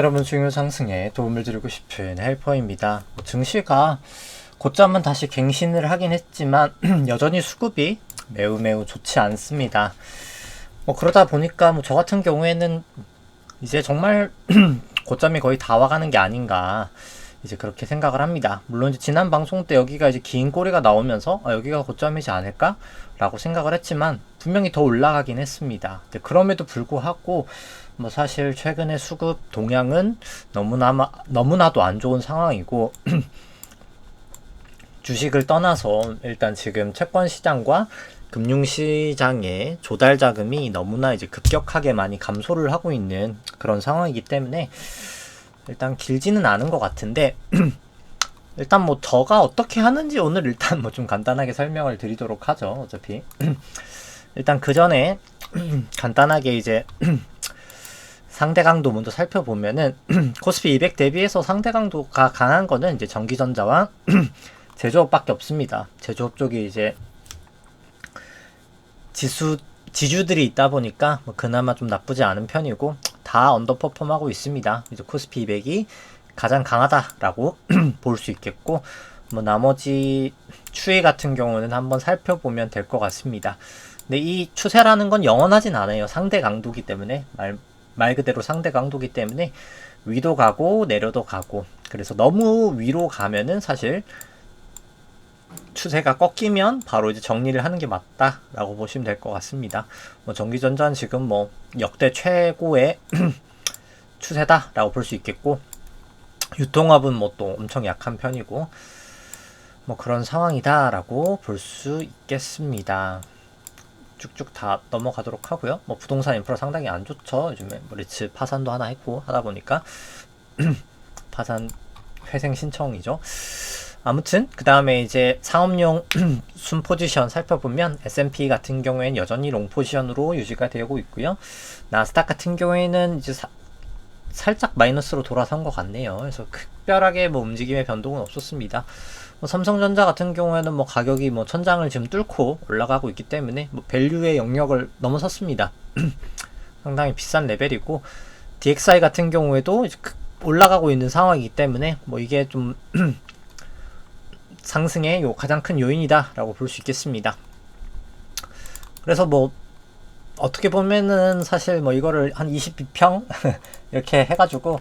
여러분 수익률 상승에 도움을 드리고 싶은 헬퍼입니다. 증시가 고점은 다시 갱신을 하긴 했지만 여전히 수급이 매우 좋지 않습니다. 그러다 보니까 저 같은 경우에는 이제 정말 고점이 거의 다 와가는 게 아닌가 이제 그렇게 생각을 합니다. 물론 이제 지난 방송 때 여기가 이제 긴 꼬리가 나오면서 여기가 고점이지 않을까? 라고 생각을 했지만 분명히 더 올라가긴 했습니다. 그럼에도 불구하고 사실 최근에 수급 동향은 너무나도 안 좋은 상황이고 주식을 떠나서 일단 지금 채권 시장과 금융시장의 조달 자금이 너무나 이제 급격하게 많이 감소를 하고 있는 그런 상황이기 때문에 일단 길지는 않은 것 같은데 일단 저가 어떻게 하는지 오늘 일단 좀 간단하게 설명을 드리도록 하죠. 어차피 일단 그 전에 간단하게 이제 상대 강도 먼저 살펴보면은 코스피 200 대비해서 상대 강도가 강한 거는 이제 전기전자와 제조업밖에 없습니다. 제조업 쪽이 이제 지주들이 있다 보니까 그나마 좀 나쁘지 않은 편이고 다 언더퍼폼하고 있습니다. 이제 코스피 200이 가장 강하다라고 볼 수 있겠고 나머지 추이 같은 경우는 한번 살펴보면 될 것 같습니다. 근데 이 추세라는 건 영원하진 않아요. 상대 강도기 때문에 말 그대로 상대 강도기 때문에 위도 가고 내려도 가고 그래서 너무 위로 가면은 사실 추세가 꺾이면 바로 이제 정리를 하는 게 맞다라고 보시면 될 것 같습니다. 전기전자는 지금 역대 최고의 추세다라고 볼 수 있겠고 유통업은 또 엄청 약한 편이고 그런 상황이다라고 볼 수 있겠습니다. 쭉쭉 다 넘어가도록 하고요. 부동산 인프라 상당히 안 좋죠. 요즘에 리츠 파산도 하나 했고 하다 보니까 파산 회생 신청이죠. 아무튼 그 다음에 이제 상업용 순 포지션 살펴보면 S&P 같은 경우에는 여전히 롱 포지션으로 유지가 되고 있고요. 나스닥 같은 경우에는 이제 살짝 마이너스로 돌아선 것 같네요. 그래서 특별하게 움직임의 변동은 없었습니다. 삼성전자 같은 경우에는 가격이 천장을 지금 뚫고 올라가고 있기 때문에 밸류의 영역을 넘어섰습니다. 상당히 비싼 레벨이고 DXI 같은 경우에도 올라가고 있는 상황이기 때문에 이게 좀 상승의 가장 큰 요인이다 라고 볼 수 있겠습니다. 그래서 어떻게 보면은 사실 이거를 한 22평 이렇게 해가지고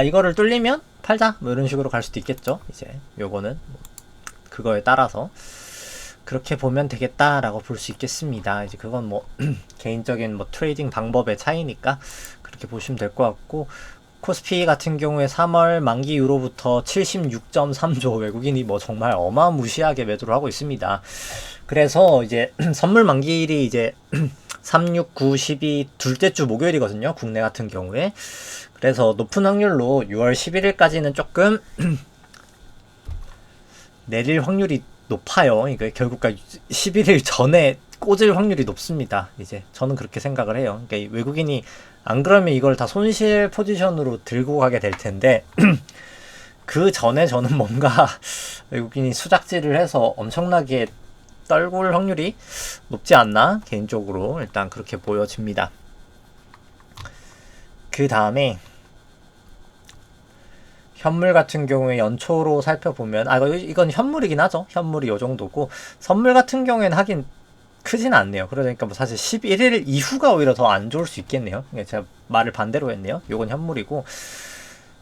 이거를 뚫리면 팔자 이런 식으로 갈 수도 있겠죠. 이제 요거는 그거에 따라서 그렇게 보면 되겠다라고 볼 수 있겠습니다. 이제 그건 개인적인 트레이딩 방법의 차이니까 그렇게 보시면 될 것 같고 코스피 같은 경우에 3월 만기 이후로부터 76.3조 외국인이 정말 어마무시하게 매도를 하고 있습니다. 그래서 이제 선물 만기일이 이제 3, 6, 9, 12 둘째 주 목요일이거든요. 국내 같은 경우에. 그래서 높은 확률로 6월 11일까지는 조금 내릴 확률이 높아요. 이거 결국 11일 전에 꽂을 확률이 높습니다. 이제 저는 그렇게 생각을 해요. 그러니까 외국인이 안 그러면 이걸 다 손실 포지션으로 들고 가게 될 텐데 그 전에 저는 뭔가 외국인이 수작질을 해서 엄청나게 떨굴 확률이 높지 않나 개인적으로 일단 그렇게 보여집니다. 그 다음에 현물 같은 경우에 연초로 살펴보면 이건 현물이긴 하죠. 현물이 요 정도고 선물 같은 경우에는 하긴 크진 않네요. 그러니까 사실 11일 이후가 오히려 더 안 좋을 수 있겠네요. 제가 말을 반대로 했네요. 요건 현물이고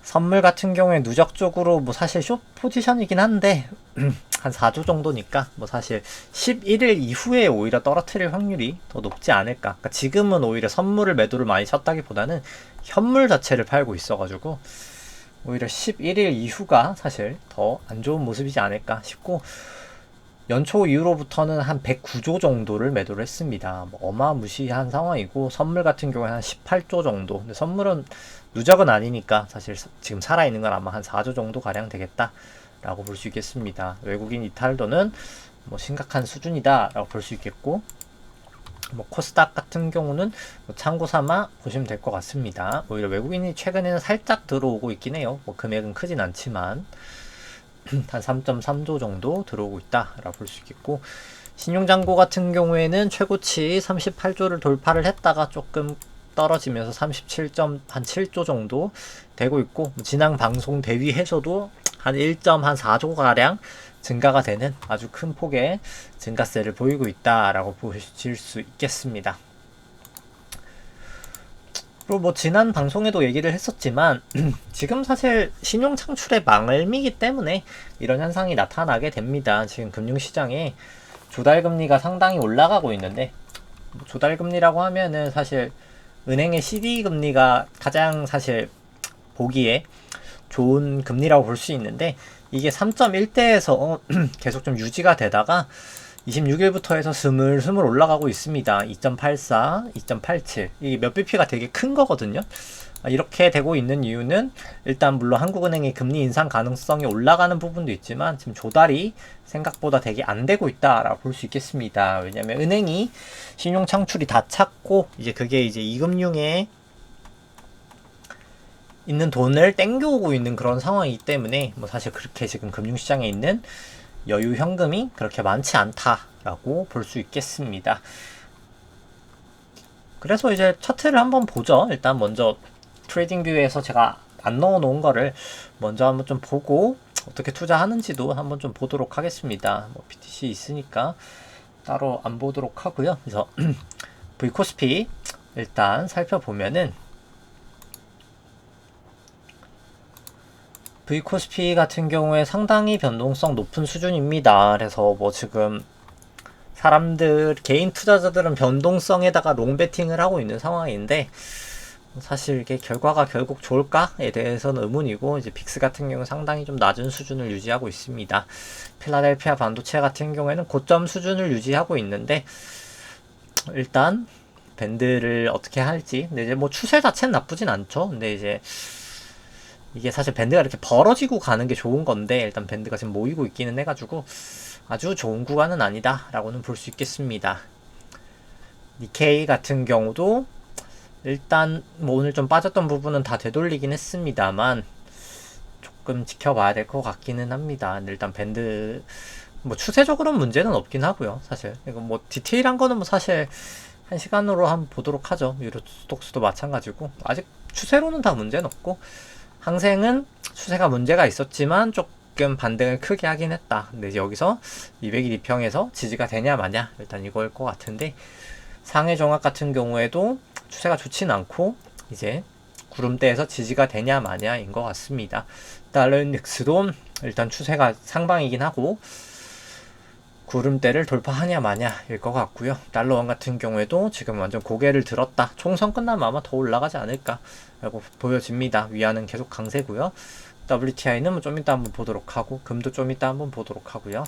선물 같은 경우에 누적적으로 사실 숏 포지션이긴 한데 한 4조 정도니까 사실 11일 이후에 오히려 떨어뜨릴 확률이 더 높지 않을까. 그러니까 지금은 오히려 선물을 매도를 많이 쳤다기보다는 현물 자체를 팔고 있어가지고 오히려 11일 이후가 사실 더 안 좋은 모습이지 않을까 싶고 연초 이후로부터는 한 109조 정도를 매도를 했습니다. 어마무시한 상황이고 선물 같은 경우에 한 18조 정도. 근데 선물은 누적은 아니니까 사실 지금 살아있는 건 아마 한 4조 정도 가량 되겠다 라고 볼 수 있겠습니다. 외국인 이탈도는 심각한 수준이다 라고 볼 수 있겠고 코스닥 같은 경우는 참고 삼아 보시면 될 것 같습니다. 오히려 외국인이 최근에는 살짝 들어오고 있긴 해요. 금액은 크진 않지만 한 3.3조 정도 들어오고 있다라고 볼 수 있겠고 신용잔고 같은 경우에는 최고치 38조를 돌파를 했다가 조금 떨어지면서 37.7조 정도 되고 있고, 지난 방송 대비해서도 한 1.4조 가량 증가가 되는 아주 큰 폭의 증가세를 보이고 있다라고 보실 수 있겠습니다. 그리고 뭐 지난 방송에도 얘기를 했었지만 지금 사실 신용 창출의 말미이기 때문에 이런 현상이 나타나게 됩니다. 지금 금융시장에 조달금리가 상당히 올라가고 있는데, 조달금리라고 하면은 사실 은행의 CD 금리가 가장 사실 보기에 좋은 금리라고 볼 수 있는데, 이게 3.1대에서 계속 좀 유지가 되다가 26일부터 해서 스물스물 올라가고 있습니다. 2.84, 2.87. 이게 몇 bp가 되게 큰 거거든요. 이렇게 되고 있는 이유는 일단 물론 한국은행의 금리 인상 가능성이 올라가는 부분도 있지만 지금 조달이 생각보다 되게 안 되고 있다라고 볼 수 있겠습니다. 왜냐면 은행이 신용 창출이 다 찼고 이제 그게 이제 이금융에 있는 돈을 땡겨오고 있는 그런 상황이기 때문에 뭐 사실 그렇게 지금 금융시장에 있는 여유 현금이 그렇게 많지 않다라고 볼 수 있겠습니다. 그래서 이제 차트를 한번 보죠. 일단 먼저 트레이딩 뷰에서 제가 안 넣어 놓은 거를 먼저 한번 좀 보고 어떻게 투자하는지도 한번 좀 보도록 하겠습니다. 뭐 BTC 있으니까 따로 안 보도록 하고요. 그래서 V코스피 일단 살펴보면은 V코스피 같은 경우에 상당히 변동성 높은 수준입니다. 그래서 뭐 지금 사람들, 개인 투자자들은 변동성에다가 롱베팅을 하고 있는 상황인데, 사실 이게 결과가 결국 좋을까에 대해서는 의문이고, 이제 빅스 같은 경우는 상당히 좀 낮은 수준을 유지하고 있습니다. 필라델피아 반도체 같은 경우에는 고점 수준을 유지하고 있는데, 일단 밴드를 어떻게 할지. 근데 이제 뭐 추세 자체는 나쁘진 않죠. 근데 이제 이게 사실 밴드가 이렇게 벌어지고 가는 게 좋은 건데, 일단 밴드가 지금 모이고 있기는 해가지고 아주 좋은 구간은 아니다 라고는 볼 수 있겠습니다. 니케이 같은 경우도 일단 뭐 오늘 좀 빠졌던 부분은 다 되돌리긴 했습니다만 조금 지켜봐야 될 것 같기는 합니다. 일단 밴드 뭐 추세적으로는 문제는 없긴 하고요. 사실 이거 뭐 디테일한 거는 뭐 사실 한 시간으로 한번 보도록 하죠. 유로스톡스도 마찬가지고 아직 추세로는 다 문제는 없고, 항생은 추세가 문제가 있었지만 조금 반등을 크게 하긴 했다. 근데 이제 여기서 200일 2평에서 지지가 되냐 마냐 일단 이거일 것 같은데, 상해 종합 같은 경우에도 추세가 좋진 않고 이제 구름대에서 지지가 되냐 마냐인 것 같습니다. 달러인덱스도 일단 추세가 상방이긴 하고 구름대를 돌파하냐 마냐일 것 같고요. 달러원 같은 경우에도 지금 완전 고개를 들었다. 총선 끝나면 아마 더 올라가지 않을까 라고 보여집니다. 위안은 계속 강세고요. WTI는 뭐 좀 이따 한번 보도록 하고, 금도 좀 이따 한번 보도록 하고요.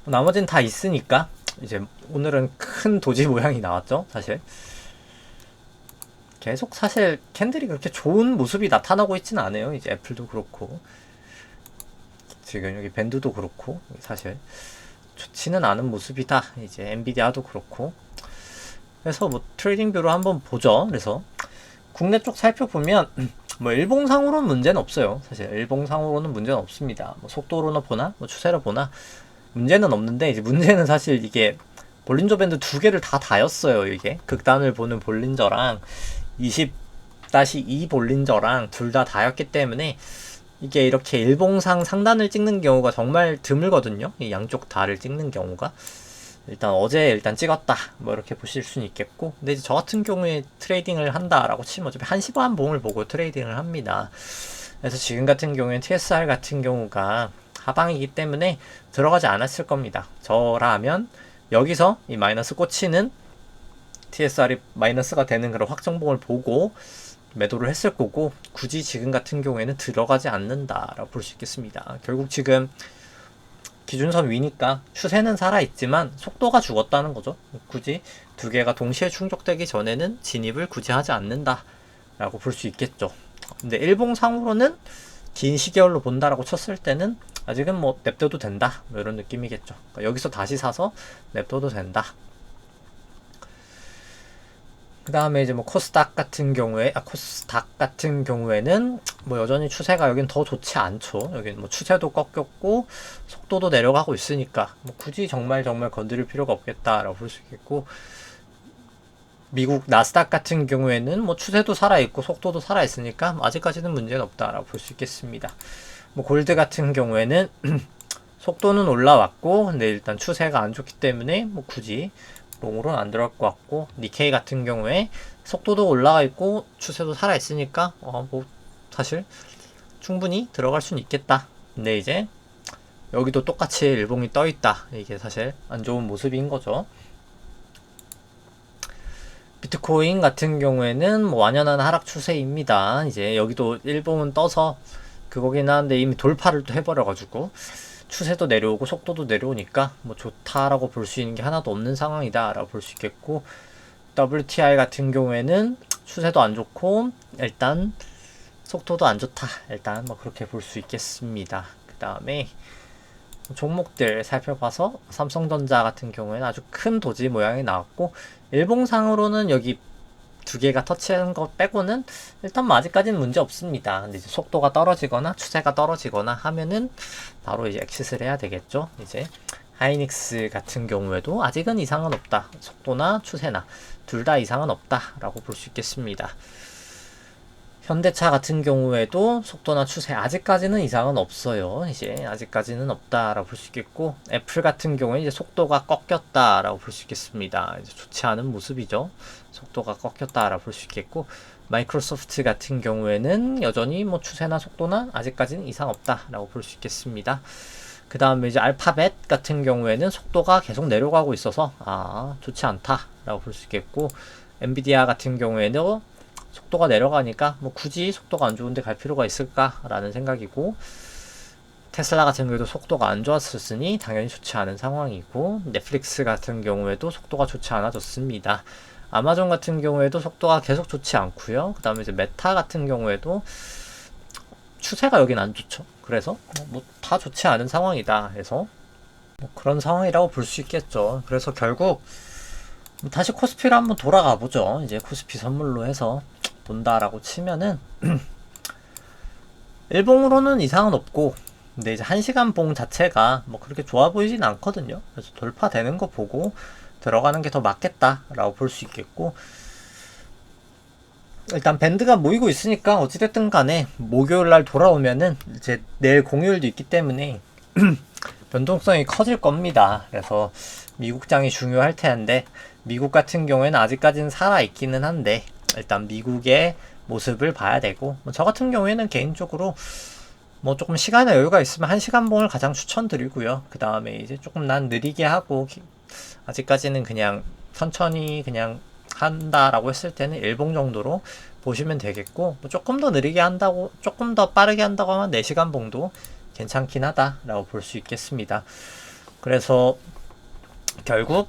나머지는 다 있으니까 이제 오늘은 큰 도지 모양이 나왔죠. 사실 계속 사실 캔들이 그렇게 좋은 모습이 나타나고 있지는 않아요. 이제 애플도 그렇고 지금 여기 밴드도 그렇고 사실 좋지는 않은 모습이다. 이제 엔비디아도 그렇고. 그래서 뭐 트레이딩 뷰로 한번 보죠. 그래서 국내 쪽 살펴보면 뭐 일봉상으로는 문제는 없어요. 사실 일봉상으로는 문제는 없습니다. 뭐 속도로나 보나 뭐 추세로 보나 문제는 없는데, 이제 문제는 사실 이게 볼린저 밴드 두 개를 다 다였어요. 이게 극단을 보는 볼린저랑 20-2 볼린저랑 둘 다 다였기 때문에 이게 이렇게 일봉상 상단을 찍는 경우가 정말 드물거든요. 이 양쪽 다를 찍는 경우가. 일단 어제 일단 찍었다 뭐 이렇게 보실 수는 있겠고, 근데 이제 저 같은 경우에 트레이딩을 한다라고 치면 어차피 한시반 봉을 보고 트레이딩을 합니다. 그래서 지금 같은 경우에는 TSR 같은 경우가 하방이기 때문에 들어가지 않았을 겁니다. 저라면 여기서 이 마이너스 꽂히는 TSR이 마이너스가 되는 그런 확정봉을 보고 매도를 했을 거고, 굳이 지금 같은 경우에는 들어가지 않는다라고 볼 수 있겠습니다. 결국 지금 기준선 위니까 추세는 살아있지만 속도가 죽었다는 거죠. 굳이 두 개가 동시에 충족되기 전에는 진입을 굳이 하지 않는다라고 볼 수 있겠죠. 근데 일봉상으로는 긴 시계열로 본다라고 쳤을 때는 아직은 뭐 냅둬도 된다 뭐 이런 느낌이겠죠. 그러니까 여기서 다시 사서 냅둬도 된다. 그 다음에 이제 뭐 코스닥 같은 경우에는 뭐 여전히 추세가 여긴 더 좋지 않죠. 여긴 뭐 추세도 꺾였고 속도도 내려가고 있으니까 뭐 굳이 정말 건드릴 필요가 없겠다라고 볼 수 있겠고, 미국 나스닥 같은 경우에는 뭐 추세도 살아있고 속도도 살아있으니까 아직까지는 문제는 없다라고 볼 수 있겠습니다. 뭐 골드 같은 경우에는 속도는 올라왔고 근데 일단 추세가 안 좋기 때문에 뭐 굳이 롱으로는 안 들어갈 것 같고, 니케이 같은 경우에 속도도 올라가 있고 추세도 살아 있으니까 뭐 사실 충분히 들어갈 수는 있겠다. 근데 이제 여기도 똑같이 일봉이 떠 있다. 이게 사실 안 좋은 모습인 거죠. 비트코인 같은 경우에는 뭐 완연한 하락 추세입니다. 이제 여기도 일봉은 떠서 그거긴 한데 이미 돌파를 또 해버려가지고 추세도 내려오고 속도도 내려오니까 뭐 좋다라고 볼 수 있는 게 하나도 없는 상황이다 라고 볼 수 있겠고, WTI 같은 경우에는 추세도 안 좋고 일단 속도도 안 좋다, 일단 뭐 그렇게 볼 수 있겠습니다. 그 다음에 종목들 살펴봐서 삼성전자 같은 경우에는 아주 큰 도지 모양이 나왔고, 일봉상으로는 여기 두 개가 터치하는 것 빼고는 일단 뭐 아직까지는 문제 없습니다. 근데 이제 속도가 떨어지거나 추세가 떨어지거나 하면은 바로 이제 엑시스를 해야 되겠죠. 이제 하이닉스 같은 경우에도 아직은 이상은 없다. 속도나 추세나 둘 다 이상은 없다라고 볼 수 있겠습니다. 현대차 같은 경우에도 속도나 추세 아직까지는 이상은 없어요. 이제 아직까지는 없다라고 볼 수 있겠고, 애플 같은 경우에 이제 속도가 꺾였다라고 볼 수 있겠습니다. 이제 좋지 않은 모습이죠. 속도가 꺾였다라고 볼 수 있겠고, 마이크로소프트 같은 경우에는 여전히 뭐 추세나 속도나 아직까지는 이상 없다라고 볼 수 있겠습니다. 그 다음에 이제 알파벳 같은 경우에는 속도가 계속 내려가고 있어서 좋지 않다라고 볼 수 있겠고, 엔비디아 같은 경우에는 속도가 내려가니까 뭐 굳이 속도가 안 좋은데 갈 필요가 있을까라는 생각이고, 테슬라 같은 경우에도 속도가 안 좋았으니 당연히 좋지 않은 상황이고, 넷플릭스 같은 경우에도 속도가 좋지 않아졌습니다. 아마존 같은 경우에도 속도가 계속 좋지 않고요. 그 다음에 이제 메타 같은 경우에도 추세가 여긴 안 좋죠. 그래서 뭐 다 좋지 않은 상황이다 해서 뭐 그런 상황이라고 볼 수 있겠죠. 그래서 결국 다시 코스피로 한번 돌아가 보죠. 이제 코스피 선물로 해서 본다라고 치면은 일봉으로는 이상은 없고, 근데 이제 1시간 봉 자체가 뭐 그렇게 좋아 보이진 않거든요. 그래서 돌파되는 거 보고 들어가는 게 더 맞겠다라고 볼 수 있겠고, 일단 밴드가 모이고 있으니까 어찌됐든 간에 목요일날 돌아오면은 이제 내일 공휴일도 있기 때문에 변동성이 커질 겁니다. 그래서 미국장이 중요할 텐데, 미국 같은 경우에는 아직까지는 살아있기는 한데 일단 미국의 모습을 봐야 되고, 저 같은 경우에는 개인적으로 뭐 조금 시간이나 여유가 있으면 1시간 봉을 가장 추천드리고요. 그 다음에 이제 조금 난 느리게 하고 아직까지는 그냥 천천히 그냥 한다라고 했을 때는 일봉 정도로 보시면 되겠고, 뭐 조금 더 느리게 한다고, 조금 더 빠르게 한다고 하면 4시간 봉도 괜찮긴 하다라고 볼 수 있겠습니다. 그래서 결국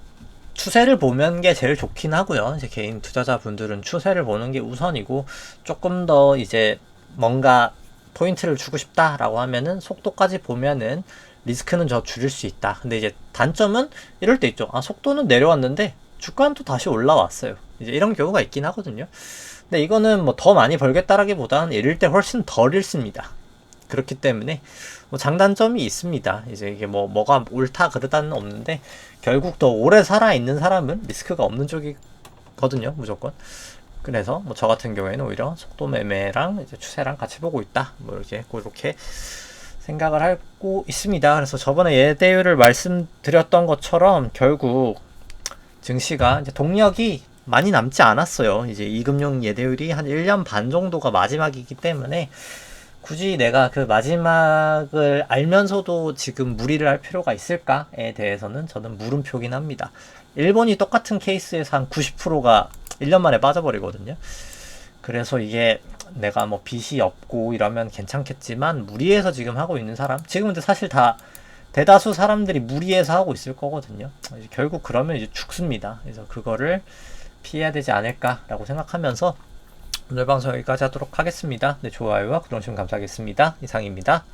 추세를 보면 게 제일 좋긴 하고요. 이제 개인 투자자분들은 추세를 보는 게 우선이고, 조금 더 이제 뭔가 포인트를 주고 싶다라고 하면은 속도까지 보면은 리스크는 저 줄일 수 있다. 근데 이제 단점은 이럴 때 있죠. 속도는 내려왔는데 주가는 또 다시 올라왔어요. 이제 이런 경우가 있긴 하거든요. 근데 이거는 뭐 더 많이 벌겠다라기보다는 잃을 때 훨씬 덜 잃습니다. 그렇기 때문에 뭐 장단점이 있습니다. 이제 이게 뭐가 옳다 그르다는 없는데, 결국 더 오래 살아 있는 사람은 리스크가 없는 쪽이거든요, 무조건. 그래서 뭐 저 같은 경우에는 오히려 속도 매매랑 이제 추세랑 같이 보고 있다, 뭐 이렇게 그렇게 생각을 하고 있습니다. 그래서 저번에 예대율을 말씀드렸던 것처럼 결국 증시가 이제 동력이 많이 남지 않았어요. 이제 이금융 예대율이 한 1년 반 정도가 마지막이기 때문에 굳이 내가 그 마지막을 알면서도 지금 무리를 할 필요가 있을까에 대해서는 저는 물음표긴 합니다. 일본이 똑같은 케이스에서 한 90%가 1년 만에 빠져버리거든요. 그래서 이게 내가 뭐 빚이 없고 이러면 괜찮겠지만, 무리해서 지금 하고 있는 사람, 지금 근데 사실 다 대다수 사람들이 무리해서 하고 있을 거거든요. 결국 그러면 이제 죽습니다. 그래서 그거를 피해야 되지 않을까라고 생각하면서 오늘 방송 여기까지 하도록 하겠습니다. 네, 좋아요와 구독 좀 감사하겠습니다. 이상입니다.